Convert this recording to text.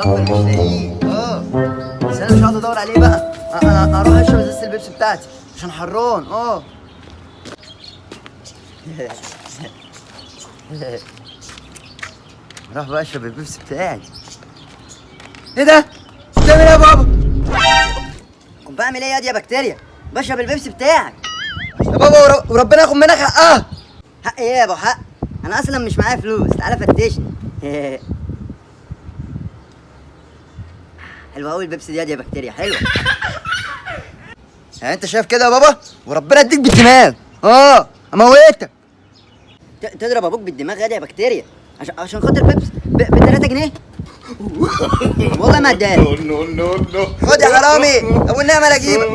مغفل مش لاقيه. بس انا مش هقعد ادور عليه بقى. انا اروح اشرب ازازه البيبسي بتاعتي عشان حران. اروح بقى اشرب البيبسي بتاعي. ايه ده؟ بتعمل ايه يا بابا؟ كنت بعمل ايه يا بكتيريا؟ بشرب البيبسي بتاعك يا بابا، وربنا ياخد منك حقها. حق ايه يا ابو حق؟ انا اصلا مش معايا فلوس، تعالى فتشني. حلوه قوي البيبسي دي يا بكتيريا، حلوه. يعني انت شايف كده يا بابا؟ وربنا اديك بالدماغ. اموتك. تضرب ابوك بالدماغ يا بكتيريا عشان خاطر بيبس ب 3 جنيه؟ والله ما اداك. خد يا حرامي، ابو النعمه لا اجيبك.